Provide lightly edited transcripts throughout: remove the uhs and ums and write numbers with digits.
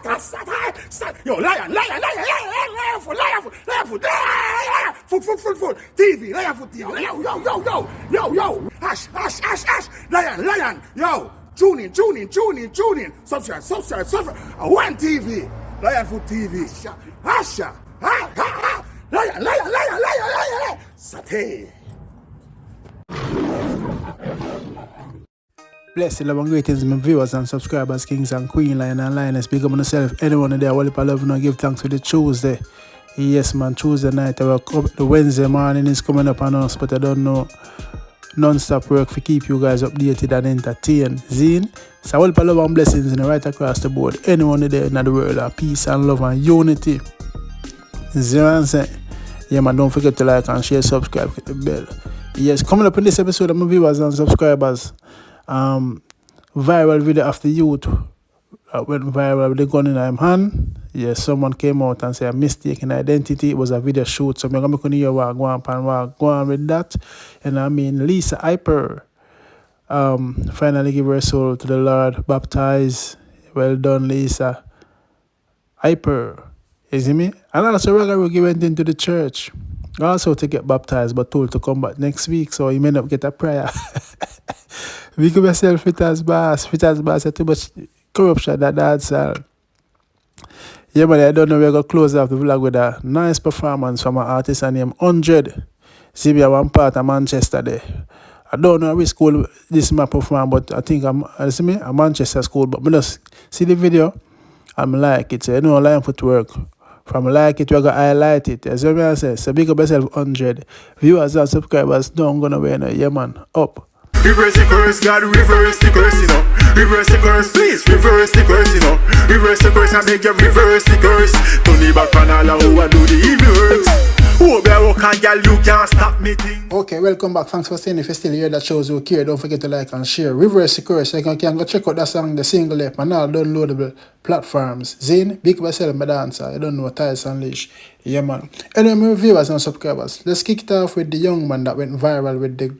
Yo, lion, foot, TV, lion foot, yo, hash, lion, yo, tune in, subscribe, one TV, lion foot TV, Asha, lion, Sate. Bless you, love and greetings, my viewers and subscribers, kings and queen, lion and lioness. Big up on yourself, anyone in there, all if I love and give thanks for the Tuesday. Yes, man, Tuesday night, the Wednesday morning is coming up on us, but I don't know non-stop work to keep you guys updated and entertained. Zine, so all if I love and blessings in right across the board. Anyone in there in the world of peace and love and unity. Zero and say, yeah, man, don't forget to like and share, subscribe, hit the bell. Yes, coming up in this episode of my viewers and subscribers. Viral video of the youth went viral with the gun in his hand. Yes, someone came out and said a mistaken identity. It was a video shoot. So I'm going to hear what go on with that. And I mean, Lisa Hyper finally give her soul to the Lord. Baptise. Well done, Lisa Hyper. You see me? And also Ragga Ruggie went into the church also to get baptized, but told to come back next week. So he may not get a prayer. We give yourself fit as boss, too much corruption that's all. Yeah, but I don't know, we're going to close off the vlog with a nice performance from an artist named Hunndred. See me at one part of Manchester there. I don't know which school this might perform, but I think I'm Manchester school, but I just see the video, I'm like it. So you know, line footwork. From like it, we're going to highlight it. As I say, so big up yourself, Hunndred. Viewers and subscribers, don't go nowhere, no. Yeah, man, up. Reverse the curse, God, reverse the curse, you know. Reverse the curse, please, reverse the curse, you know. Reverse the curse, I make you reverse the curse. Turn me back on all who I do the evil works. Oh, but I can't, you can't stop me thing. Okay, welcome back. Thanks for staying. If you're still here, that shows you care. Don't forget to like and share. Reverse the curse. You can go check out that song, the single app, and all downloadable platforms. Zine, big myself, my dancer. I don't know, Tiles Unleashed. Yeah, man. Anyway, my viewers and subscribers, let's kick it off with the young man that went viral with the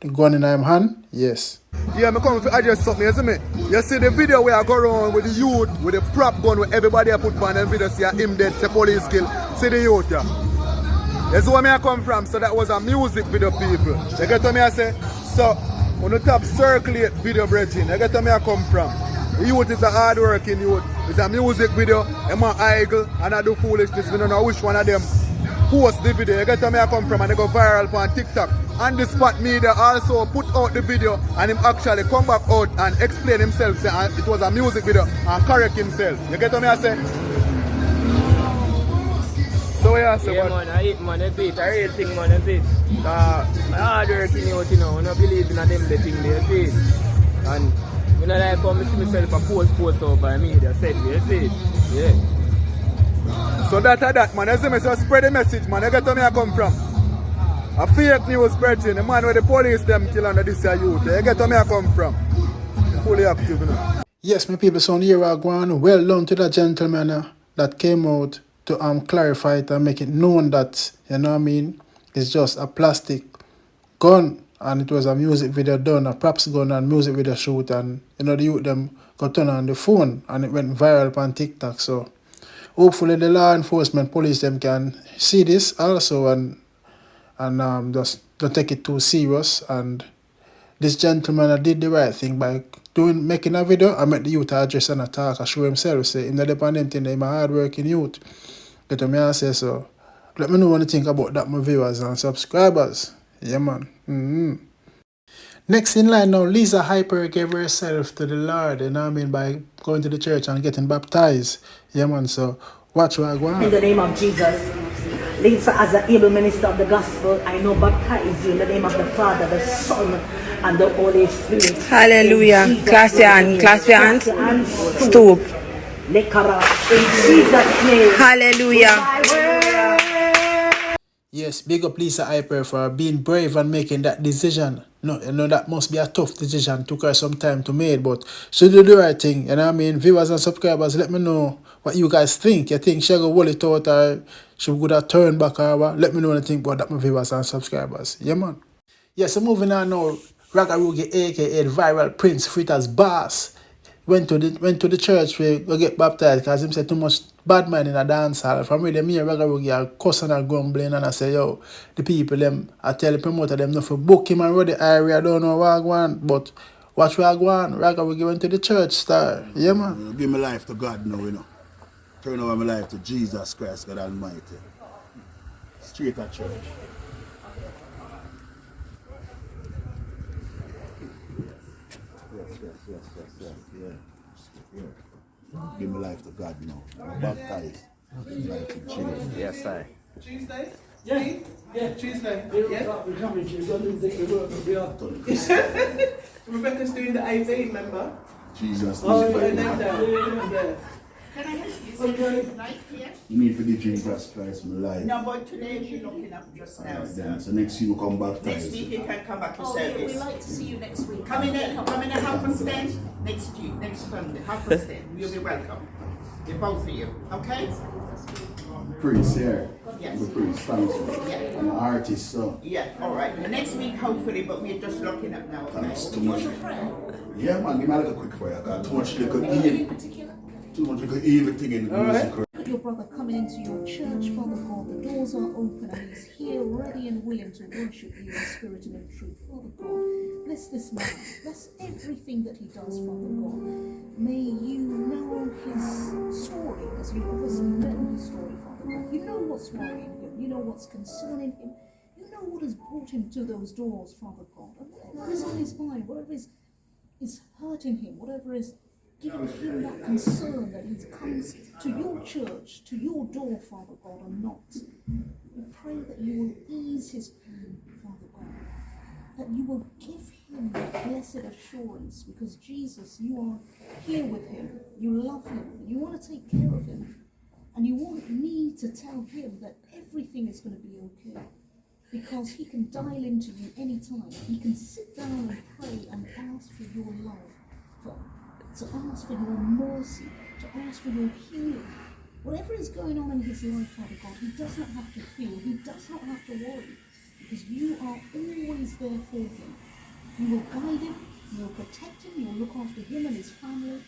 gun in his hand. Yes. Yeah, I'm coming to address something, you see me? You see the video where I go around with the youth, with the prop gun where everybody I put on and video see him dead, the police kill. See the youth, yeah. That's where I come from, so that was a music video, people. You get to me, I say, so, on the top circulate video, brethren, you get to me, I come from. The youth is a hard-working youth. It's a music video, I'm an idle, and I do foolishness. We don't know which one of them post the video. You get to me, I come from, and they go viral on TikTok. And the Spot Media also put out the video, and him actually come back out and explain himself, say it was a music video, and correct himself. You get to me, I say? So yeah, so yeah, man, I hate, man, that's it. I real thing, man, that's it. My hard working out, you know, I don't believe in them the thing there, see it. And when I like come see myself a post over media, said you see it. Yeah. So that man, you see me, so spread the message, man. You get to me, I come from. A fake news spreading, the man where the police them kill under this youth. You get to me, I come from. Fully active, you know. Yes, my people, so here I go on. Well done to that gentleman that came out to clarify it and make it known that, you know what I mean, it's just a plastic gun and it was a music video done, a props gun and music video shoot, and you know the youth them got turned on the phone and it went viral on TikTok. So hopefully the law enforcement police them can see this also and just don't take it too serious. And this gentleman did the right thing by making a video. I met the youth address and attack and show himself, say him not dependent in him a hard-working youth. Get to me and say so. Let me know what you think about that, my viewers and subscribers. Yeah, man. Next in line now, Lisa Hyper gave herself to the Lord, you know what I mean, by going to the church and getting baptized. Yeah, man, so watch what I go on. In the name of Jesus, Lisa, as an able minister of the gospel, I know baptize you in the name of the Father, the Son, and the Holy Spirit. Hallelujah. Class your hands. Stoop. In Jesus' name. Hallelujah. Yes, big up Lisa Hyper for being brave and making that decision. No, you know, that must be a tough decision. Took her some time to make, but she did the right thing. You know what I mean? Viewers and subscribers, let me know what you guys think. You think she go hold it out or she would have turned back or what? Let me know what you think about that, my viewers and subscribers. Yeah, man. Yeah, so moving on now, Ragga Ruggie, aka the viral Prince Fritta's boss. went to the church where go get baptized because him said too much bad man in a dance hall. From where them here Ragga Ruggie are cussing and grumbling and I say, yo, the people them, I tell the promoter them not for book him and run the area, I don't know what I want, but watch where I go on. Ragga Ruggie went to the church star. Yeah, man. Give my life to God now, you know. Turn over my life to Jesus Christ, God Almighty. Straight at church. Yes. Give my life to God now. I'm baptized. Life to Jesus. Yes, sir. Tuesday? Yeah, Tuesday. Yeah. Rebecca's doing the AV, remember? Jesus. Yeah. Can I help you? Right here? You need to give Jesus Christ my life. No, but today you're looking up just now. Then, so next week you come baptized. Next week you can come back to service. We'd like to see you next week. Come in at 10:30 next Sunday, 10:30. You'll be welcome. The both of you, okay? Priest, yeah. Yes. The priest, thanks. Yeah. I'm an artist, so. Yeah, all right. The next week, hopefully, but we're just looking up now, okay? Thanks too much. Yeah, man, give me a little quick prayer. I got too much little evil. Too much little evil thing in the music. Look at your brother coming into your church, Father God. The doors are open and he's here ready and willing to worship you in spirit and in truth. Father God, bless this man. Bless everything that he does, Father God. May you know his story, as you obviously know his story, Father God. You know what's worrying him. You know what's concerning him. You know what has brought him to those doors, Father God. And whatever is on his mind, whatever is hurting him, whatever is giving him that concern that he comes to your church, to your door, Father God, and knocks. We pray that you will ease his pain, Father God, that you will give him that blessed assurance, because Jesus, you are here with him, you love him, you want to take care of him, and you want me to tell him that everything is going to be okay, because he can dial into you anytime. He can sit down and pray and ask for your love, to ask for your mercy, to ask for your healing. Whatever is going on in his life, Father God, he does not have to feel, he does not have to worry, because you are always there for him. You will guide him, you will protect him, you will look after him and his family,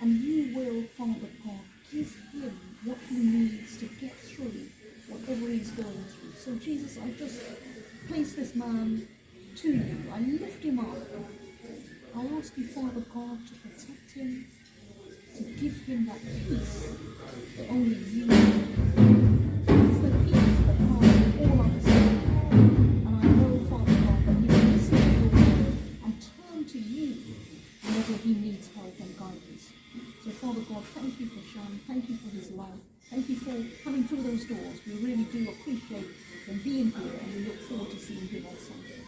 and you will, Father God, give him what he needs to get through whatever he's going through. So Jesus, I just place this man to you. I lift him up. I ask you, Father God, to protect him, to give him that peace that only you know. It's the peace that passes all understanding. And I know, Father God, that he will listen to your word and turn to you whenever he needs help and guidance. So, Father God, thank you for Sean. Thank you for his life. Thank you for coming through those doors. We really do appreciate him being here, and we look forward to seeing him on Sunday.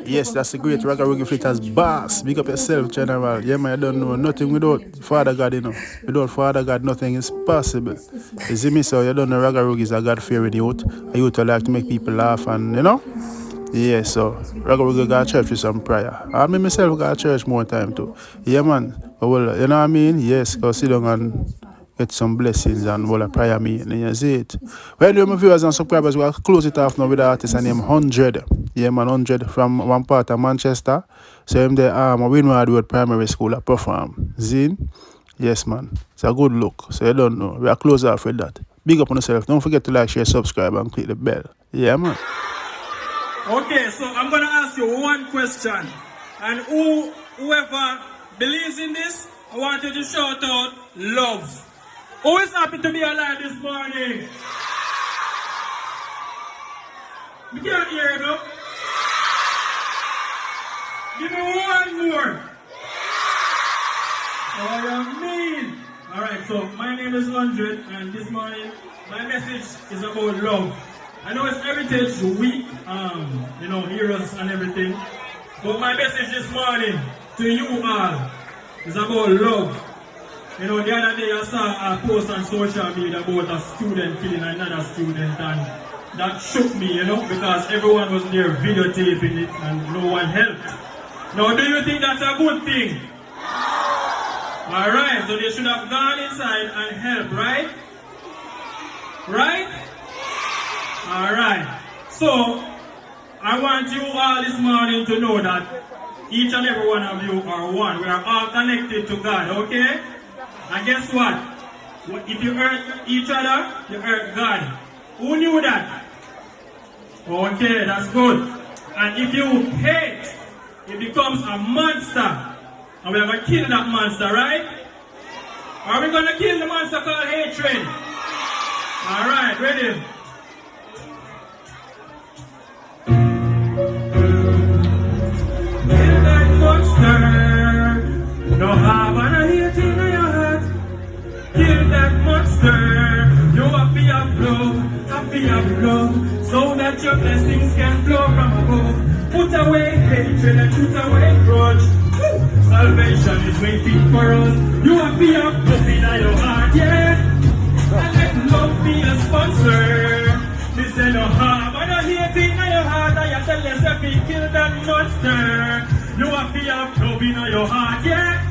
Yes, that's a great Ragga Ruggie fit as boss. Big up yourself, General. Yeah, man, I don't know nothing without Father God, you know. Without Father God, nothing is possible. You see me, so you don't know Ragga Ruggie is a God-fearing youth. A youth who like to make people laugh and, you know. Yeah, so Ragga Ruggie got church with some prayer. I mean, myself got church more time too. Yeah, man. Well, you know what I mean? Yes, go sit down and get some blessings and all a prayer meeting, and you see it. Well, you my viewers and subscribers, we'll close it off now with an artist named Hunndred. Yeah, man, Hunndred from one part of Manchester. So him there, Winward Road Primary School at perform. Zine? Yes, man. It's a good look. So you don't know. We'll close off with that. Big up on yourself. Don't forget to like, share, subscribe, and click the bell. Yeah, man. Okay, so I'm going to ask you one question. And whoever believes in this, I want you to shout out love. Who is happy to be alive this morning? We can't hear it, no? Give me one more. Oh, you mean? Alright, so my name is Hunndred, and this morning my message is about love. I know it's Heritage Week, you know, heroes and everything. But my message this morning to you all is about love. You know, the other day I saw a post on social media about a student killing another student, and that shook me, you know, because everyone was there videotaping it and no one helped. Now, do you think that's a good thing? Alright, so they should have gone inside and helped, right? Right? Alright. So, I want you all this morning to know that each and every one of you are one. We are all connected to God, okay? And guess what? If you hurt each other, you hurt God. Who knew that? Okay, that's good. And if you hate, it becomes a monster. And we're going to kill that monster, right? Are we going to kill the monster called hatred? Alright, ready? Kill that monster. No harm and no hate in your heart. Kill that monster. You happy of love, so that your blessings can flow from above. Put away hatred and put away grudge. Salvation is waiting for us. You happy of love in your heart, yeah. And let love be a sponsor. This ain't no harm and no hate in your heart. I tell yourself you kill that monster. You happy of love in your heart, yeah.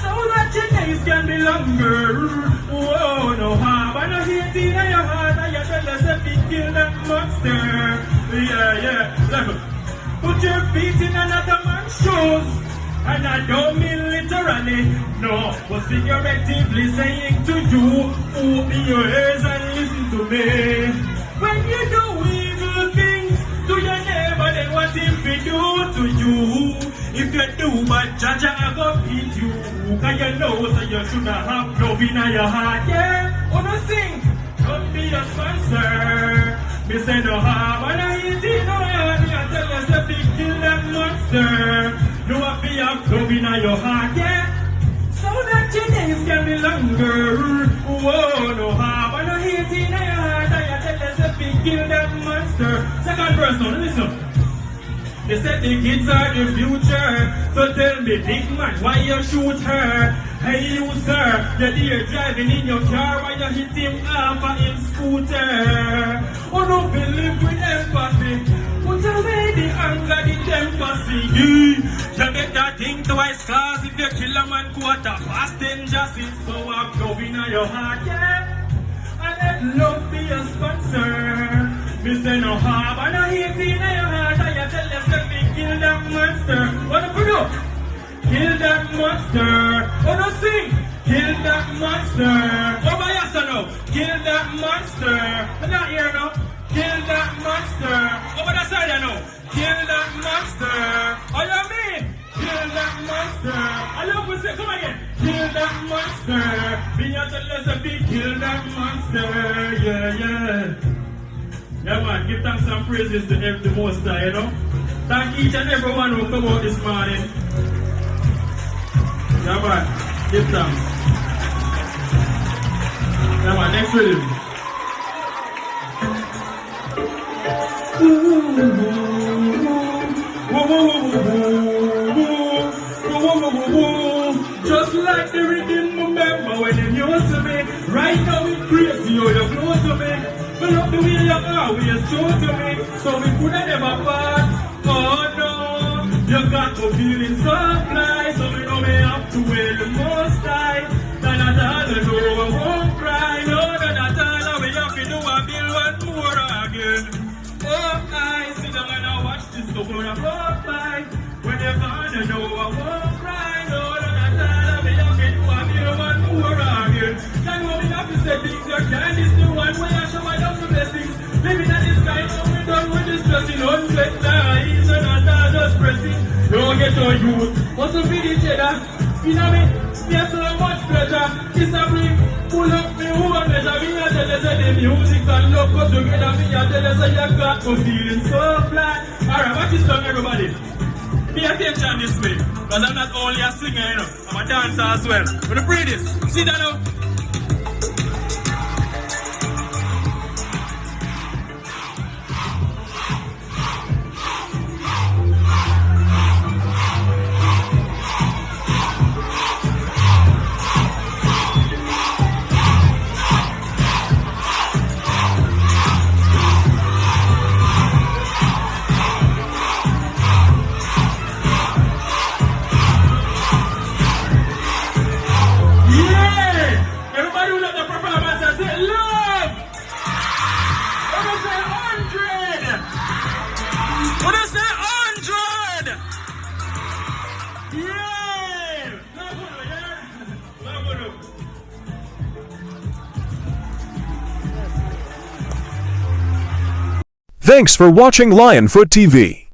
So that your days can be longer. Whoa, no harm and no hate in your heart. I tell yourself you kill that monster. Yeah, level. Put your feet in another man's shoes. And I don't mean literally, no, but figuratively saying to you, open your ears and listen to me. When you do evil things to your neighbor, then what if we do to you? If you do what Jaja I go beat you, cause you know so you should have love in your heart, yeah? Oh no sing, don't be a sponsor. Me say no harm and I hate it, no harm. Me I tell yourself to kill that monster. You have to have love in your heart, yeah? So that your days can be longer. Whoa, no harm and no hate in your heart. I tell yourself to kill that monster. Second verse now, listen. They said the kids are the future. So tell me, big man, why you shoot her? Hey you sir, you're there driving in your car while you hit him off of his scooter. Oh no, believe with empathy. Put away the anger, the temper, see. You better think twice, cause if you kill a man quarter fast, then just it. So have love in your heart, yeah? And let love be a sponsor. Me say no harm and no hate in your heart. And you tell yourself to kill that monster. What do you do? Kill that monster. Oh no sing. Kill that monster. Oh my yes or no? Kill that monster. I'm not here now. Kill that monster. Over the side I know. Kill that monster. Oh you mean? Kill that monster. I love we say come again. Kill that monster. Me and tell yourself to kill that monster. Yeah. Yeah man, give thanks and praises to the Most High, you know. Thank each and every one who come out this morning. Yeah man, give thanks. Yeah man, next rhythm. Just like the rhythm, remember when you knew to me. Right now it's crazy, you're close to me. But look the way you are, we are true to me. So we could have never part. Oh no, you got to feeling so fly. So we know we have to wear the most high. Then at all, I know I won't cry. No, then at all, we have to do a bill one more again. Oh, I sit down and I watch this stuff when I walk by. When you're gone, I know I won't cry. No, then at all, we have to do a bill one more again. Then when we have to say things like that, it's the one way I show my love the blessings. Living at this time, so we done with this blessing. Unfed nights and not just pressing. Don't get your youth. What's up with each other? You know me? There's so much pleasure. It's a bring. Pull up me over measure. Me and tell you say the music and love go together. Me and tell you say you got me feeling so fly. Alright, watch this song everybody. Pay attention this way. Because I'm not only a singer, you know. I'm a dancer as well. When you pray this, see that now? Yeah! Thanks for watching Lionfoot TV.